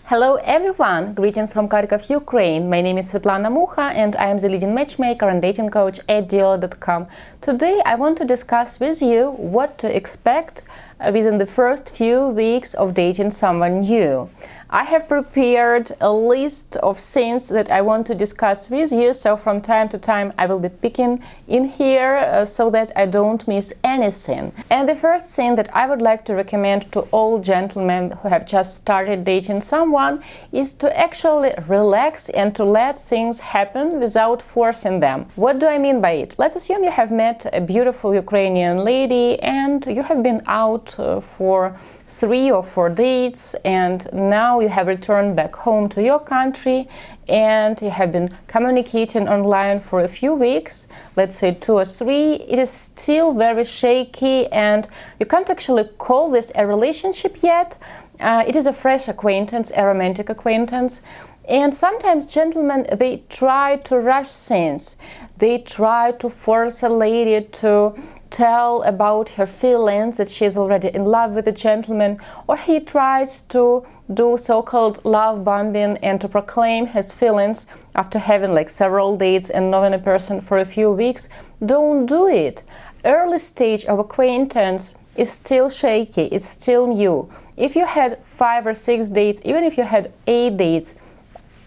Hello everyone! Greetings from Kharkov, Ukraine. My name is Svetlana Mucha and I am the leading matchmaker and dating coach at Duolingo.com. Today I want to discuss with you what to expect within the first few weeks of dating someone new. I have prepared a list of things that I want to discuss with you, so from time to time I will be picking in here so that I don't miss anything. And the first thing that I would like to recommend to all gentlemen who have just started dating someone is to actually relax and to let things happen without forcing them. What do I mean by it? Let's assume you have met a beautiful Ukrainian lady and you have been out for 3 or 4 dates, and now you have returned back home to your country and you have been communicating online for a few weeks, let's say 2 or 3. It is still very shaky and you can't actually call this a relationship yet. It is a fresh acquaintance, a romantic acquaintance. And sometimes gentlemen, they try to rush things. They try to force a lady to tell about her feelings, that she is already in love with a gentleman, or he tries to do so-called love bombing and to proclaim his feelings after having like several dates and knowing a person for a few weeks. Don't do it. Early stage of acquaintance is still shaky, it's still new. If you had 5 or 6 dates, even if you had 8 dates,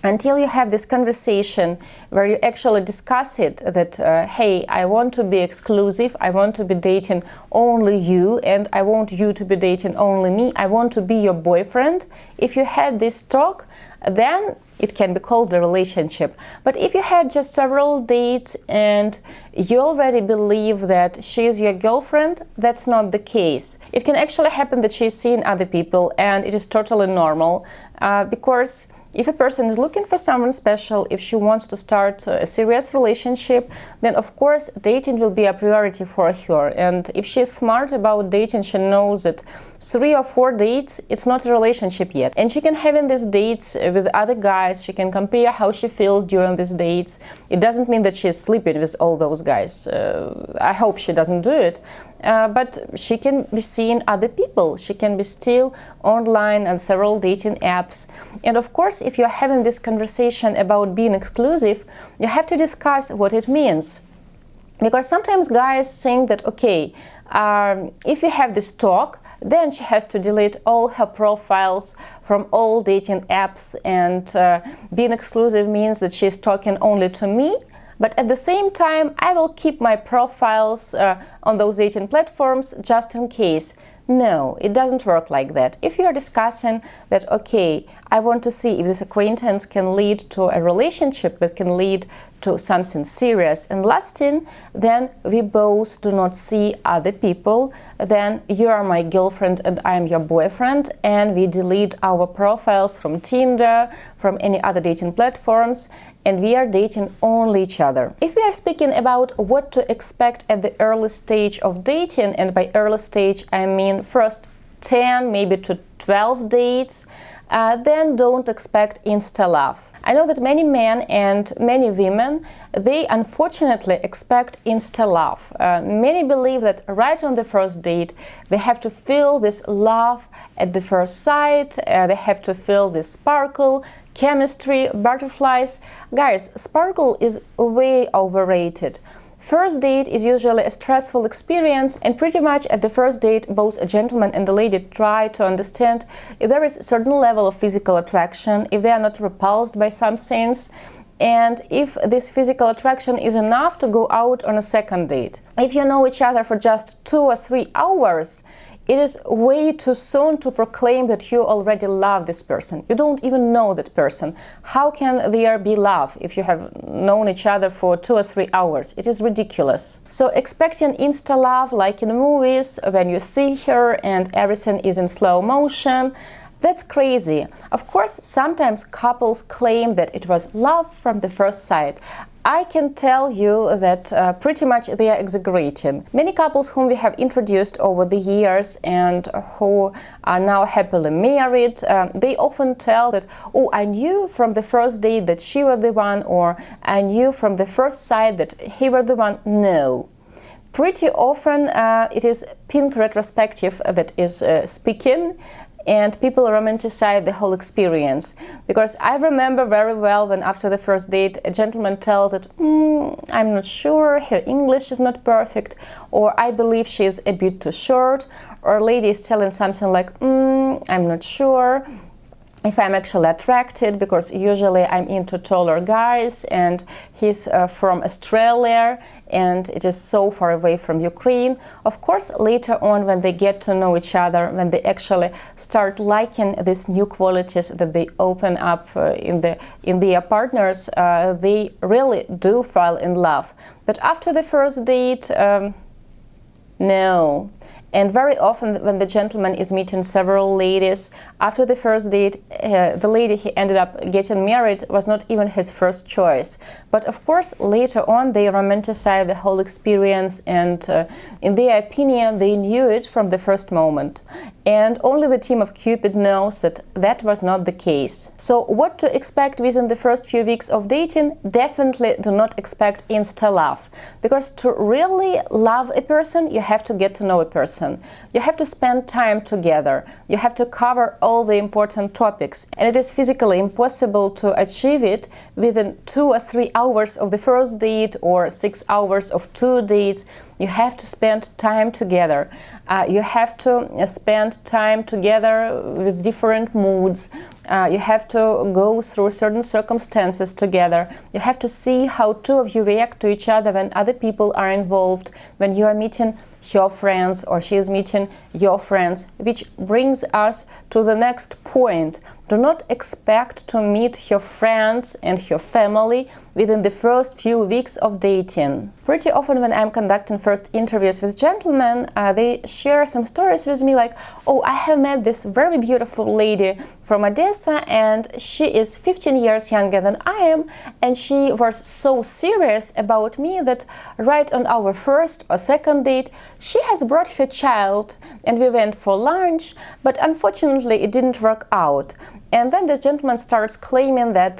until you have this conversation where you actually discuss it, that hey, I want to be exclusive, I want to be dating only you, and I want you to be dating only me, I want to be your boyfriend. If you had this talk, then it can be called a relationship. But if you had just several dates and you already believe that she is your girlfriend, that's not the case. It can actually happen that she is seeing other people, and it is totally normal because if a person is looking for someone special, if she wants to start a serious relationship, then of course dating will be a priority for her. And if she is smart about dating, she knows that 3 or 4 dates, it's not a relationship yet. And she can have in these dates with other guys, she can compare how she feels during these dates. It doesn't mean that she's sleeping with all those guys. I hope she doesn't do it. But she can be seeing other people. She can be still online on several dating apps. And of course, if you're having this conversation about being exclusive, you have to discuss what it means. Because sometimes guys think that, okay, if we have this talk, then she has to delete all her profiles from all dating apps, and being exclusive means that she's talking only to me. But at the same time, I will keep my profiles on those dating platforms just in case. No, it doesn't work like that. If you are discussing that, okay, I want to see if this acquaintance can lead to a relationship that can lead to something serious and lasting, then we both do not see other people, then you are my girlfriend and I am your boyfriend, and we delete our profiles from Tinder, from any other dating platforms, and we are dating only each other. If we are speaking about what to expect at the early stage of dating, and by early stage I mean first 10 maybe to 12 dates, then don't expect insta-love. I know that many men and many women, they unfortunately expect insta-love. Many believe that right on the first date, they have to feel this love at the first sight, they have to feel this sparkle, chemistry, butterflies. Guys, sparkle is way overrated. First date is usually a stressful experience, and pretty much at the first date both a gentleman and a lady try to understand if there is a certain level of physical attraction, if they are not repulsed by some things, and if this physical attraction is enough to go out on a second date. If you know each other for just 2 or 3 hours, it is way too soon to proclaim that you already love this person. You don't even know that person. How can there be love if you have known each other for 2 or 3 hours? It is ridiculous. So expecting insta-love like in movies, when you see her and everything is in slow motion, that's crazy. Of course, sometimes couples claim that it was love from the first sight. I can tell you that pretty much they are exaggerating. Many couples whom we have introduced over the years and who are now happily married, they often tell that, oh, I knew from the first date that she was the one, or I knew from the first sight that he was the one. No. Pretty often it is pink retrospective that is speaking, and people romanticize the whole experience. Because I remember very well when after the first date a gentleman tells that I'm not sure, her English is not perfect, or I believe she is a bit too short, or a lady is telling something like I'm not sure if I'm actually attracted, because usually I'm into taller guys and he's from Australia and it is so far away from Ukraine. Of course, later on when they get to know each other, when they actually start liking these new qualities that they open up in their partners, they really do fall in love. But after the first date, no. And very often when the gentleman is meeting several ladies, after the first date, the lady he ended up getting married was not even his first choice. But of course, later on, they romanticize the whole experience, and in their opinion, they knew it from the first moment. And only the team of Cupid knows that that was not the case. So what to expect within the first few weeks of dating? Definitely do not expect insta-love. Because to really love a person, you have to get to know a person. You have to spend time together. You have to cover all the important topics. And it is physically impossible to achieve it within 2 or 3 hours of the first date or 6 hours of 2 dates. You have to spend time together. You have to spend time together with different moods. You have to go through certain circumstances together. You have to see how two of you react to each other when other people are involved, when you are meeting your friends or she is meeting your friends, which brings us to the next point. Do not expect to meet your friends and your family within the first few weeks of dating. Pretty often when I'm conducting first interviews with gentlemen, they share some stories with me like, oh, I have met this very beautiful lady from Odessa and she is 15 years younger than I am, and she was so serious about me that right on our first or second date, she has brought her child and we went for lunch, but unfortunately it didn't work out. And then this gentleman starts claiming that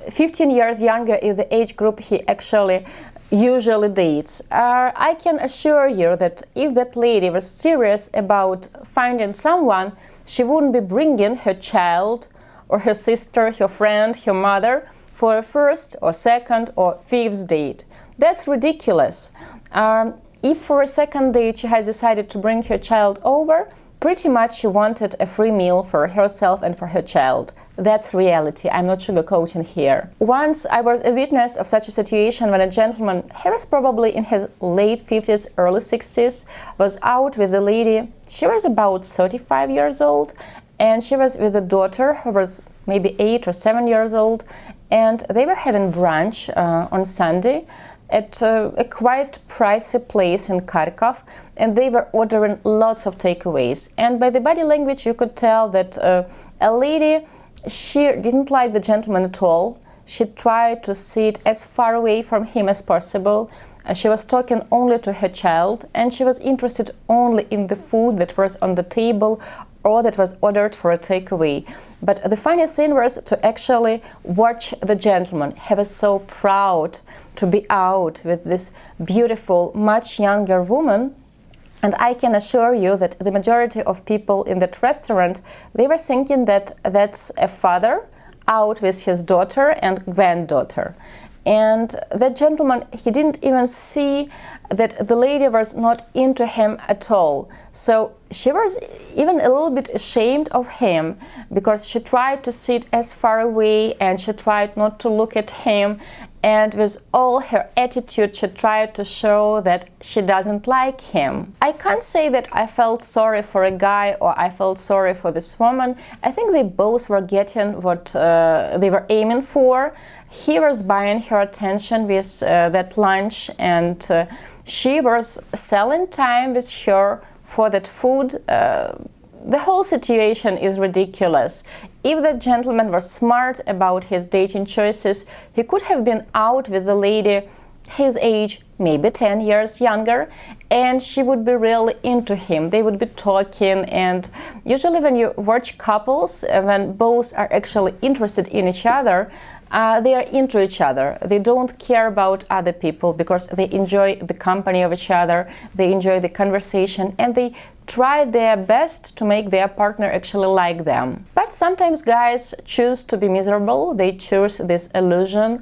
15 years younger is the age group he actually usually dates. I can assure you that if that lady was serious about finding someone, she wouldn't be bringing her child or her sister, her friend, her mother for a first or second or fifth date. That's ridiculous. If for a second date she has decided to bring her child over, pretty much she wanted a free meal for herself and for her child. That's reality. I'm not sugarcoating here. Once I was a witness of such a situation when a gentleman, he was probably in his late 50s, early 60s, was out with a lady. She was about 35 years old, and she was with a daughter who was maybe 8 or 7 years old, and they were having brunch on Sunday at a quite pricey place in Kharkov, and they were ordering lots of takeaways. And by the body language you could tell that a lady, she didn't like the gentleman at all. She tried to sit as far away from him as possible. She was talking only to her child, and she was interested only in the food that was on the table or that was ordered for a takeaway. But the funny thing was to actually watch the gentleman. He was so proud to be out with this beautiful, much younger woman. And I can assure you that the majority of people in that restaurant, they were thinking that that's a father out with his daughter and granddaughter. And that gentleman, he didn't even see that the lady was not into him at all. So she was even a little bit ashamed of him because she tried to sit as far away and she tried not to look at him. And with all her attitude, she tried to show that she doesn't like him. I can't say that I felt sorry for a guy or I felt sorry for this woman. I think they both were getting what they were aiming for. He was buying her attention with that lunch, and she was selling time with her for that food. The whole situation is ridiculous. If the gentleman was smart about his dating choices, he could have been out with the lady his age, maybe 10 years younger, and she would be really into him. They would be talking, and usually when you watch couples, when both are actually interested in each other, they are into each other. They don't care about other people because they enjoy the company of each other, they enjoy the conversation, and they try their best to make their partner actually like them. But sometimes guys choose to be miserable. They choose this illusion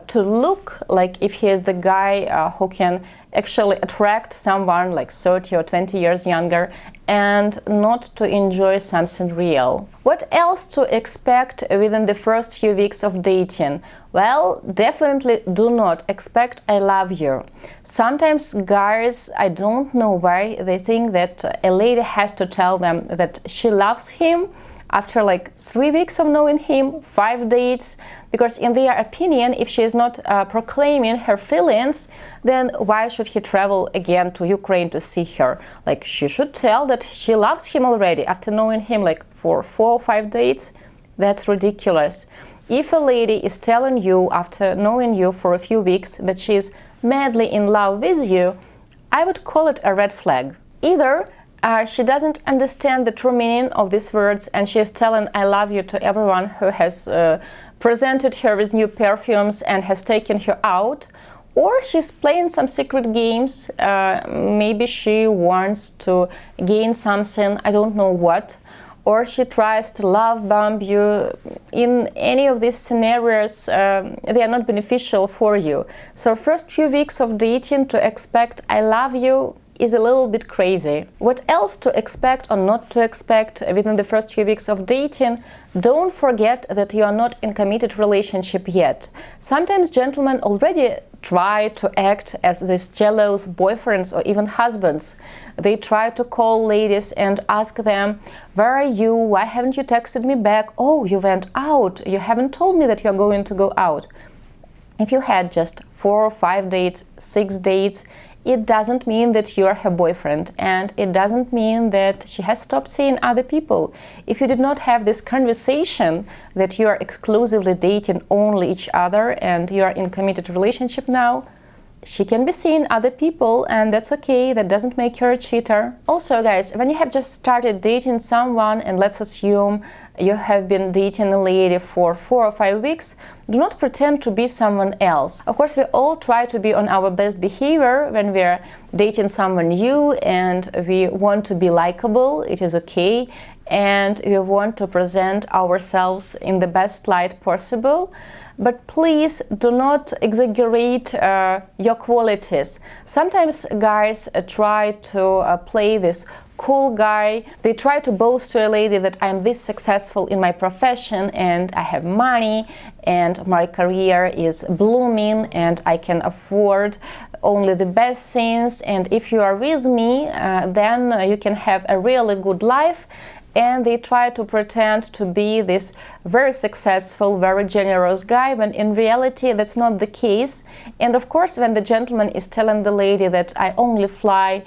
to look like if he is the guy who can actually attract someone like 30 or 20 years younger, and not to enjoy something real. What else to expect within the first few weeks of dating? Well, definitely do not expect "I love you." Sometimes guys, I don't know why, they think that a lady has to tell them that she loves him after like 3 weeks of knowing him, 5 dates, because in their opinion, if she is not proclaiming her feelings, then why should he travel again to Ukraine to see her? Like, she should tell that she loves him already after knowing him like for 4 or 5 dates. That's ridiculous. If a lady is telling you after knowing you for a few weeks that she is madly in love with you, I would call it a red flag. Either she doesn't understand the true meaning of these words and she is telling "I love you" to everyone who has presented her with new perfumes and has taken her out, or she's playing some secret games. Maybe she wants to gain something, I don't know what, or she tries to love bomb you. In any of these scenarios, they are not beneficial for you. So first few weeks of dating to expect "I love you" is a little bit crazy. What else to expect or not to expect within the first few weeks of dating? Don't forget that you are not in a committed relationship yet. Sometimes gentlemen already try to act as these jealous boyfriends or even husbands. They try to call ladies and ask them, "Where are you? Why haven't you texted me back? Oh, you went out. You haven't told me that you're going to go out." If you had just 4 or 5 dates, 6 dates, it doesn't mean that you're her boyfriend, and it doesn't mean that she has stopped seeing other people. If you did not have this conversation that you are exclusively dating only each other and you are in a committed relationship now, she can be seeing other people, and that's okay. That doesn't make her a cheater. Also, guys, when you have just started dating someone, and let's assume you have been dating a lady for 4 or 5 weeks, do not pretend to be someone else. Of course, we all try to be on our best behavior when we're dating someone new, and we want to be likable. It is okay, and we want to present ourselves in the best light possible. But please do not exaggerate your qualities. Sometimes guys try to play this cool guy. They try to boast to a lady that I'm this successful in my profession and I have money and my career is blooming and I can afford only the best things, and if you are with me, then you can have a really good life. And they try to pretend to be this very successful, very generous guy, when in reality that's not the case. And of course, when the gentleman is telling the lady that I only fly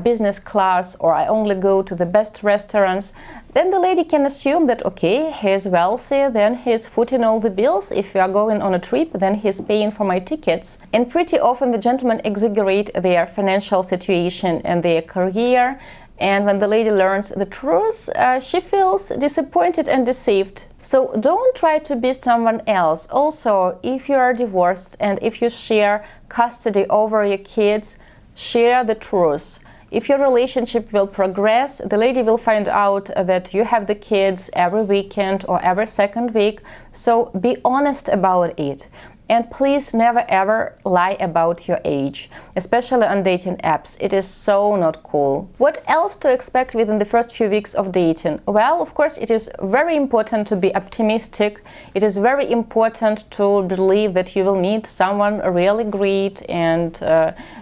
business class or I only go to the best restaurants, then the lady can assume that, okay, he is wealthy, then he's footing all the bills. If we are going on a trip, then he's paying for my tickets. And pretty often the gentlemen exaggerate their financial situation and their career. And when the lady learns the truth, she feels disappointed and deceived. So don't try to be someone else. Also, if you are divorced and if you share custody over your kids, share the truth. If your relationship will progress, the lady will find out that you have the kids every weekend or every second week. So be honest about it. And please never ever lie about your age, especially on dating apps. It is so not cool. What else to expect within the first few weeks of dating? Well, of course, it is very important to be optimistic. It is very important to believe that you will meet someone really great and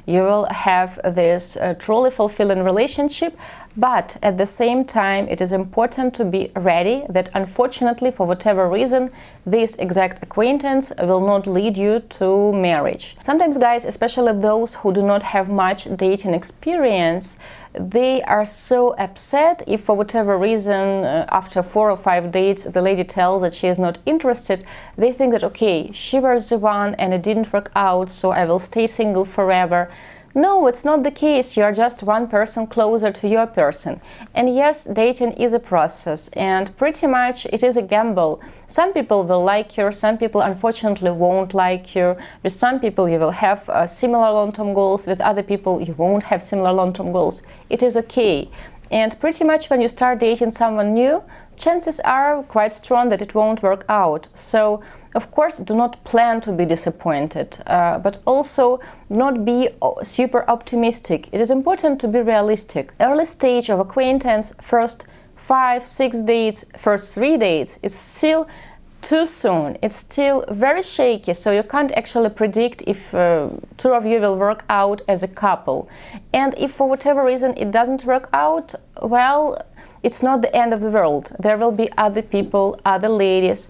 you will have this truly fulfilling relationship. But at the same time, it is important to be ready that unfortunately, for whatever reason, this exact acquaintance will not lead you to marriage. Sometimes guys, especially those who do not have much dating experience, they are so upset if for whatever reason after 4 or 5 dates the lady tells that she is not interested. They think that, okay, she was the one and it didn't work out, so I will stay single forever. No, it's not the case. You're just one person closer to your person. And yes, dating is a process, and pretty much it is a gamble. Some people will like you, some people unfortunately won't like you. With some people you will have similar long-term goals, with other people you won't have similar long-term goals. It is okay. And pretty much when you start dating someone new, chances are quite strong that it won't work out. So, of course, do not plan to be disappointed, but also not be super optimistic. It is important to be realistic. Early stage of acquaintance, first 5-6 dates, first 3 dates, it's still too soon. It's still very shaky, so you can't actually predict if two of you will work out as a couple. And if for whatever reason it doesn't work out, well, it's not the end of the world. There will be other people, other ladies.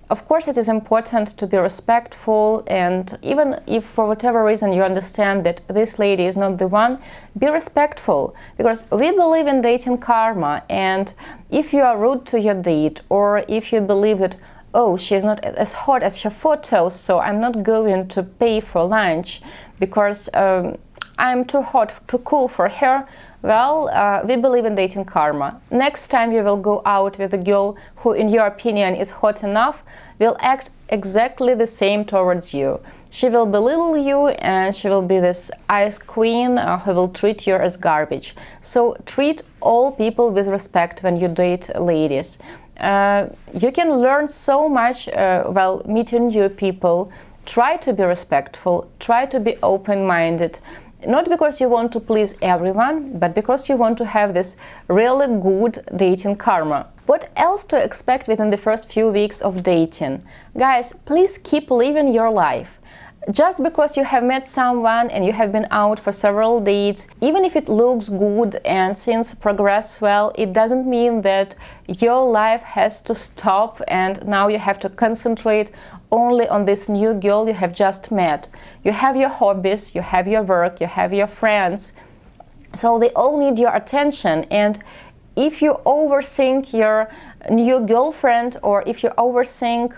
Of course, it is important to be respectful, and even if for whatever reason you understand that this lady is not the one, be respectful, because we believe in dating karma. And if you are rude to your date, or if you believe that, oh, she's not as hot as her photos, so I'm not going to pay for lunch because I'm too hot, too cool for her. Well, we believe in dating karma. Next time you will go out with a girl who, in your opinion, is hot enough, will act exactly the same towards you. She will belittle you, and she will be this ice queen who will treat you as garbage. So treat all people with respect when you date ladies. You can learn so much while meeting new people. Try to be respectful, try to be open-minded. Not because you want to please everyone, but because you want to have this really good dating karma. What else to expect within the first few weeks of dating? Guys, please keep living your life. Just because you have met someone and you have been out for several dates, even if it looks good and things progress well, it doesn't mean that your life has to stop and now you have to concentrate only on this new girl you have just met. You have your hobbies, you have your work, you have your friends, so they all need your attention. And if you overthink your new girlfriend, or if you overthink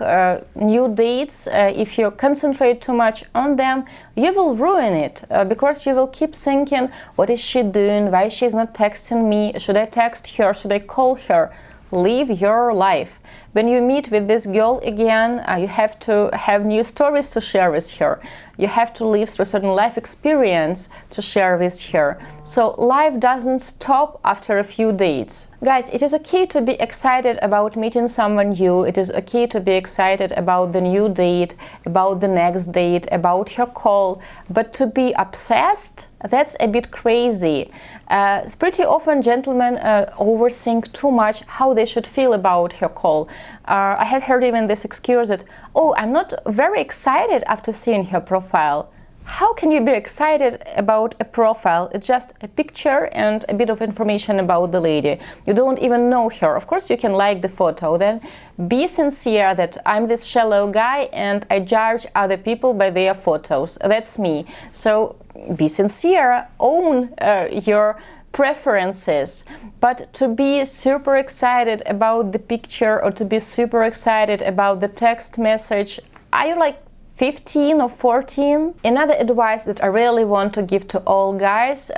new dates, if you concentrate too much on them, you will ruin it, because you will keep thinking, what is she doing, why she's not texting me, should I text her, should I call her? Live your life. When you meet with this girl again, you have to have new stories to share with her. You have to live through a certain life experience to share with her. So life doesn't stop after a few dates. Guys, it is okay to be excited about meeting someone new. It is okay to be excited about the new date, about the next date, about her call. But to be obsessed, that's a bit crazy. It's pretty often gentlemen overthink too much how they should feel about her call. I have heard even this excuse that, oh, I'm not very excited after seeing her profile. How can you be excited about a profile? It's just a picture and a bit of information about the lady. You don't even know her. Of course, you can like the photo. Then be sincere that I'm this shallow guy and I judge other people by their photos. That's me. So be sincere, own your preferences. But to be super excited about the picture or to be super excited about the text message, are you like 15 or 14? Another advice that I really want to give to all guys,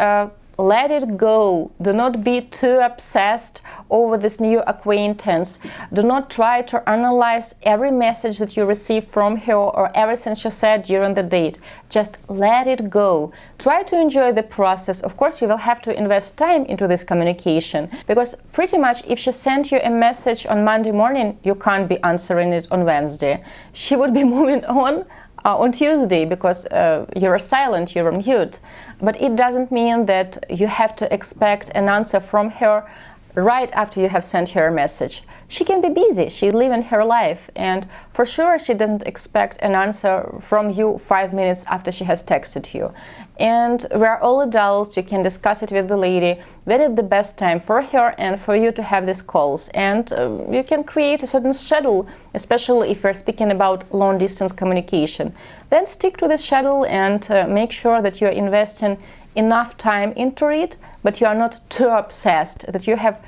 let it go. Do not be too obsessed over this new acquaintance. Do not try to analyze every message that you receive from her or everything she said during the date. Just let it go. Try to enjoy the process. Of course, you will have to invest time into this communication, because pretty much if she sent you a message on Monday morning, you can't be answering it on Wednesday. She would be moving on Tuesday because you're silent, you're mute. But it doesn't mean that you have to expect an answer from her right after you have sent her a message. She can be busy, she's living her life, and for sure she doesn't expect an answer from you 5 minutes after she has texted you. And we're all adults, you can discuss it with the lady when it's the best time for her and for you to have these calls. And you can create a certain schedule, especially if we're speaking about long-distance communication. Then stick to this schedule and make sure that you're investing enough time into it, but you are not too obsessed, that you have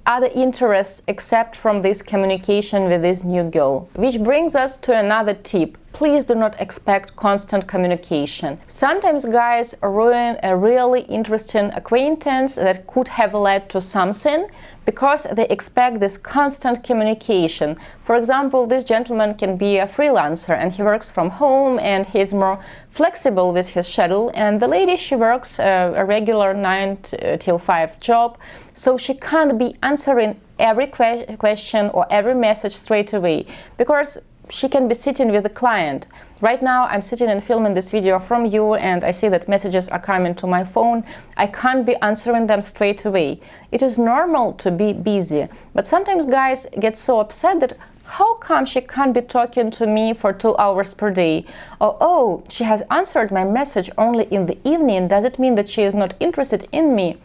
other interests except from this communication with this new girl. Which brings us to another tip. Please do not expect constant communication. Sometimes guys ruin a really interesting acquaintance that could have led to something because they expect this constant communication. For example, this gentleman can be a freelancer and he works from home and he's more flexible with his schedule, and the lady, she works a regular 9 till 5 job, so she can't be answering every question or every message straight away because she can be sitting with the client. Right now I'm sitting and filming this video from you and I see that messages are coming to my phone. I can't be answering them straight away. It is normal to be busy, but sometimes guys get so upset that how come she can't be talking to me for 2 hours per day? Or, oh, she has answered my message only in the evening. Does it mean that she is not interested in me?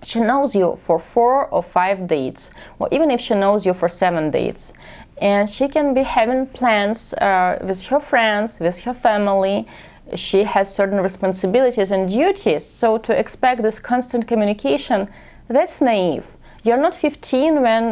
She knows you for 4 or 5 dates, or even if she knows you for 7 dates. And she can be having plans with her friends, with her family. She has certain responsibilities and duties. So to expect this constant communication, that's naive. You're not 15 when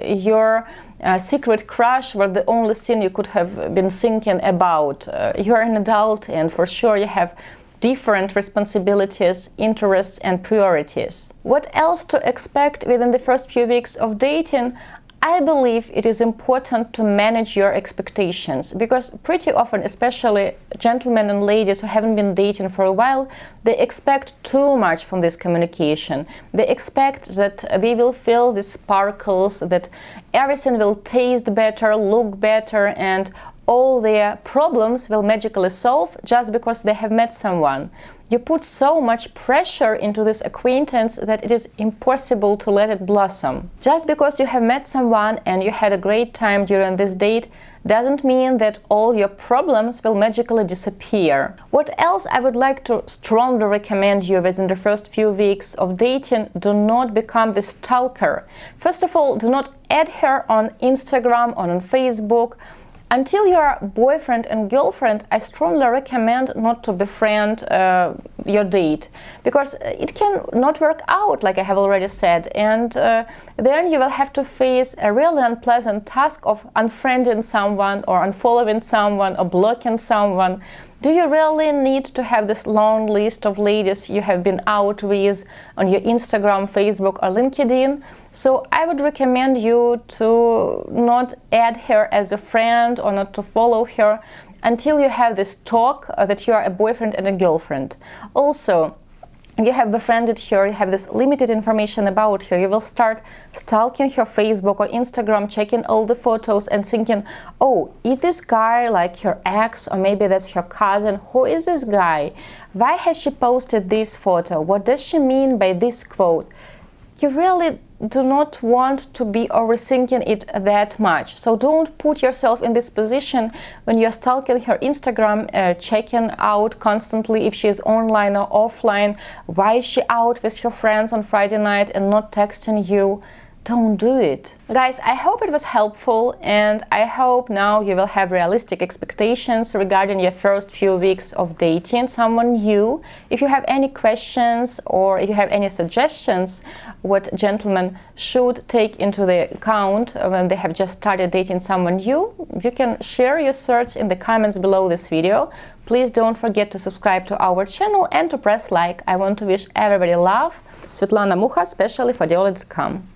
your secret crush was the only thing you could have been thinking about. You're an adult and for sure you have different responsibilities, interests and priorities. What else to expect within the first few weeks of dating? I believe it is important to manage your expectations because pretty often, especially gentlemen and ladies who haven't been dating for a while, they expect too much from this communication. They expect that they will feel the sparkles, that everything will taste better, look better, and all their problems will magically solve just because they have met someone. You put so much pressure into this acquaintance that it is impossible to let it blossom. Just because you have met someone and you had a great time during this date doesn't mean that all your problems will magically disappear. What else I would like to strongly recommend you within the first few weeks of dating? Do not become the stalker. First of all, do not add her on Instagram or on Facebook. Until you are boyfriend and girlfriend, I strongly recommend not to befriend your date, because it can not work out, like I have already said, and then you will have to face a really unpleasant task of unfriending someone or unfollowing someone or blocking someone. Do you really need to have this long list of ladies you have been out with on your Instagram, Facebook or LinkedIn? So I would recommend you to not add her as a friend or not to follow her until you have this talk that you are a boyfriend and a girlfriend. Also, you have befriended her, you have this limited information about her, you will start stalking her Facebook or Instagram, checking all the photos and thinking, oh, is this guy like her ex, or maybe that's her cousin? Who is this guy? Why has she posted this photo? What does she mean by this quote? You really do not want to be overthinking it that much. So don't put yourself in this position when you're stalking her Instagram, checking out constantly if she is online or offline. Why is she out with her friends on Friday night and not texting you? Don't do it. Guys, I hope it was helpful, and I hope now you will have realistic expectations regarding your first few weeks of dating someone new. If you have any questions or if you have any suggestions what gentlemen should take into the account when they have just started dating someone new, you can share your thoughts in the comments below this video. Please don't forget to subscribe to our channel and to press like. I want to wish everybody love. Svetlana Mukha, especially for Audiolo.com.